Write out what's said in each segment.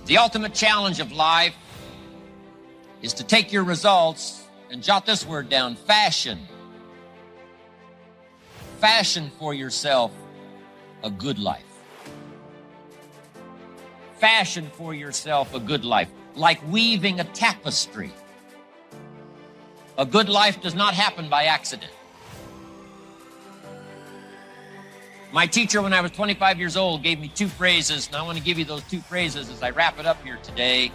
The ultimate challenge of life is to take your results and jot this word down: fashion. Fashion for yourself a good life. Fashion for yourself a good life, like weaving a tapestry. A good life does not happen by accident. My teacher, when I was 25 years old, gave me two phrases, and I want to give you those two phrases as I wrap it up here today.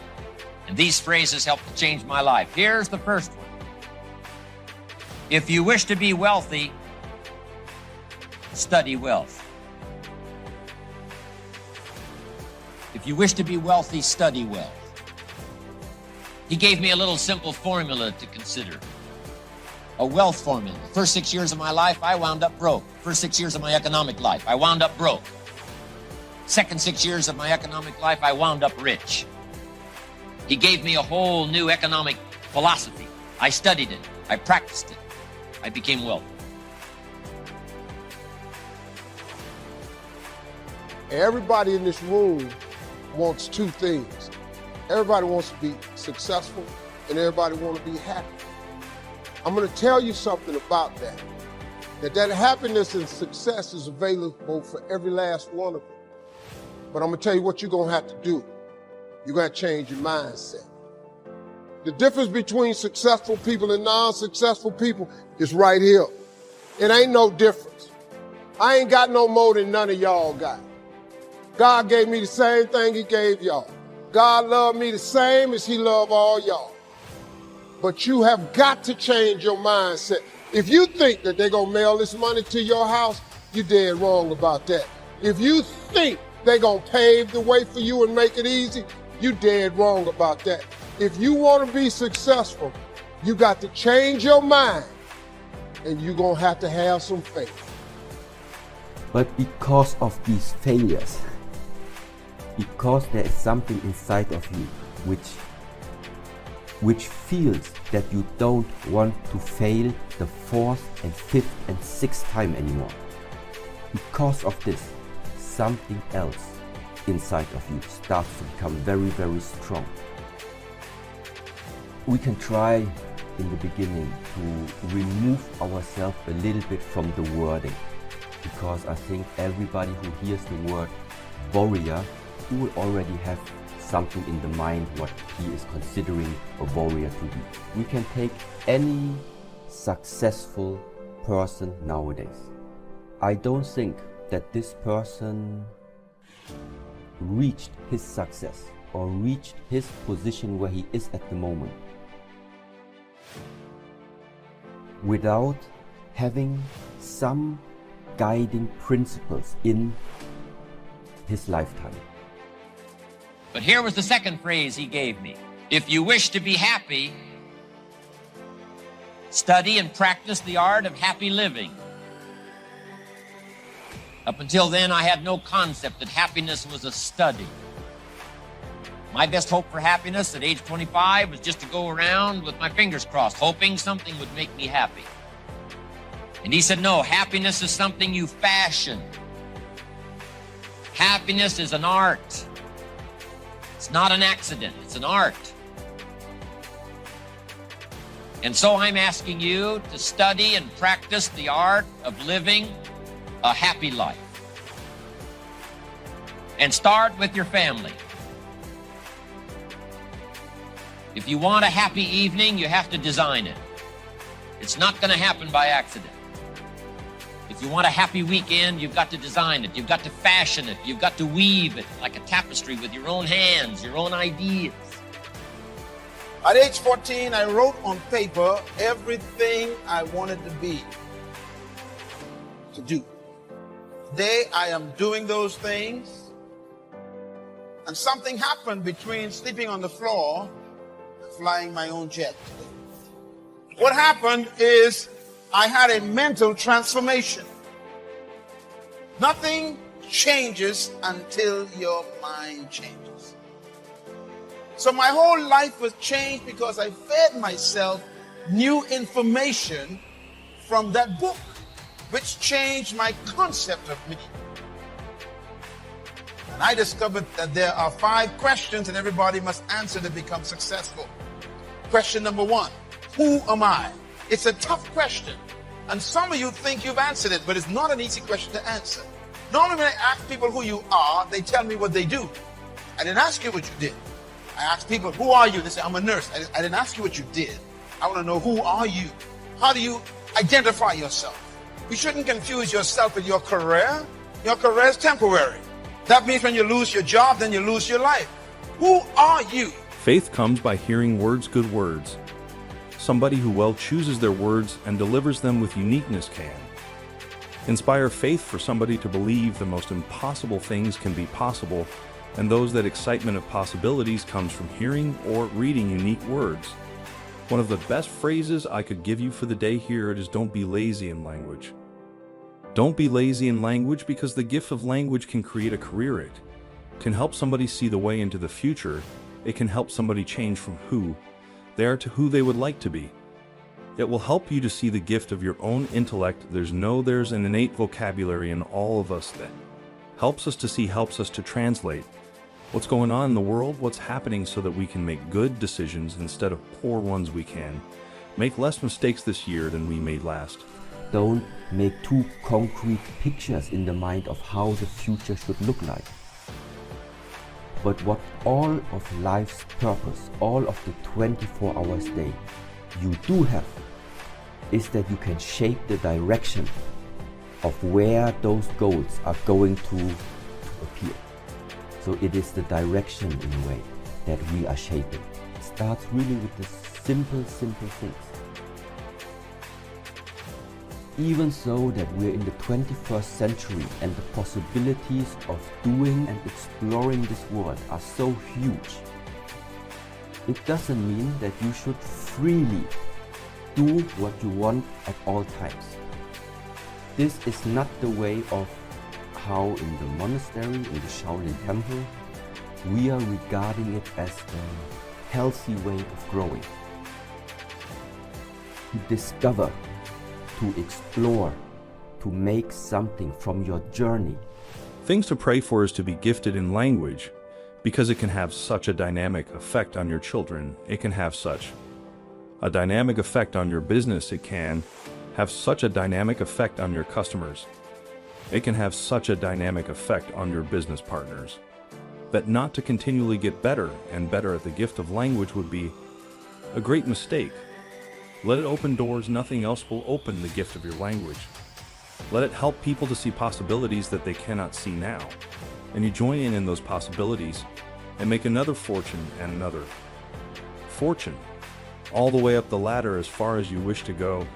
And these phrases helped to change my life. Here's the first one. If you wish to be wealthy, study wealth. If you wish to be wealthy, study wealth. He gave me a little simple formula to consider. A wealth formula. First 6 years of my life, I wound up broke. First 6 years of my economic life, I wound up broke. Second 6 years of my economic life, I wound up rich. He gave me a whole new economic philosophy. I studied it. I practiced it. I became wealthy. Everybody in this room wants two things. Everybody wants to be successful, and everybody wants to be happy. I'm going to tell you something about that. That happiness and success is available for every last one of them. But I'm going to tell you what you're going to have to do. You're going to change your mindset. The difference between successful people and non-successful people is right here. It ain't no difference. I ain't got no more than none of y'all got. God gave me the same thing he gave y'all. God loved me the same as he loved all y'all. But you have got to change your mindset. If you think that they're going to mail this money to your house, you're dead wrong about that. If you think they're going to pave the way for you and make it easy, you're dead wrong about that. If you want to be successful, you got to change your mind, and you're going to have some faith. But because of these failures, because there is something inside of you which feels that you don't want to fail the fourth and fifth and sixth time anymore. Because of this, something else inside of you starts to become very, very strong. We can try in the beginning to remove ourselves a little bit from the wording, because I think everybody who hears the word warrior, he will already have something in the mind what he is considering a warrior to be. We can take any successful person nowadays. I don't think that this person reached his success or reached his position where he is at the moment without having some guiding principles in his lifetime. But here was the second phrase he gave me. If you wish to be happy, study and practice the art of happy living. Up until then, I had no concept that happiness was a study. My best hope for happiness at age 25 was just to go around with my fingers crossed, hoping something would make me happy. And he said, no, happiness is something you fashion. Happiness is an art. It's not an accident, it's an art. And so I'm asking you to study and practice the art of living a happy life. And start with your family. If you want a happy evening, you have to design it. It's not going to happen by accident. If you want a happy weekend, you've got to design it. You've got to fashion it. You've got to weave it like a tapestry with your own hands, your own ideas. At age 14, I wrote on paper everything I wanted to be, to do. Today, I am doing those things. And something happened between sleeping on the floor and flying my own jet. What happened is I had a mental transformation. Nothing changes until your mind changes. So my whole life was changed because I fed myself new information from that book, which changed my concept of me. And I discovered that there are 5 questions that everybody must answer to become successful. Question number 1, who am I? It's a tough question. And some of you think you've answered it, but it's not an easy question to answer. Normally when I ask people who you are, they tell me what they do. I didn't ask you what you did. I asked people, who are you? They say, I'm a nurse. I didn't ask you what you did. I want to know, who are you? How do you identify yourself? You shouldn't confuse yourself with your career. Your career is temporary. That means when you lose your job, then you lose your life. Who are you? Faith comes by hearing good words. Somebody who well chooses their words and delivers them with uniqueness can inspire faith for somebody to believe the most impossible things can be possible, and those that excitement of possibilities comes from hearing or reading unique words. One of the best phrases I could give you for the day here is don't be lazy in language. Don't be lazy in language, because the gift of language can create a career. It can help somebody see the way into the future. It can help somebody change from who they are to who they would like to be. It will help you to see the gift of your own intellect. There's an innate vocabulary in all of us that helps us to see, helps us to translate what's going on in the world, what's happening, so that we can make good decisions instead of poor ones. We can make less mistakes this year than we made last. Don't make too concrete pictures in the mind of how the future should look like. But what all of life's purpose, all of the 24 hours day you do have, is that you can shape the direction of where those goals are going to appear. So it is the direction, in a way, that we are shaping. It starts really with the simple things. Even so that we're in the 21st century and the possibilities of doing and exploring this world are so huge, it doesn't mean that you should freely do what you want at all times. This is not the way of how in the monastery, in the Shaolin temple, we are regarding it as a healthy way of growing. To discover, to explore, to make something from your journey. Things to pray for is to be gifted in language, because it can have such a dynamic effect on your children. It can have such a dynamic effect on your business. It can have such a dynamic effect on your customers. It can have such a dynamic effect on your business partners, that not to continually get better and better at the gift of language would be a great mistake. Let it open doors. Nothing else will open the gift of your language. Let it help people to see possibilities that they cannot see now. And you join in those possibilities and make another fortune and another fortune, all the way up the ladder as far as you wish to go.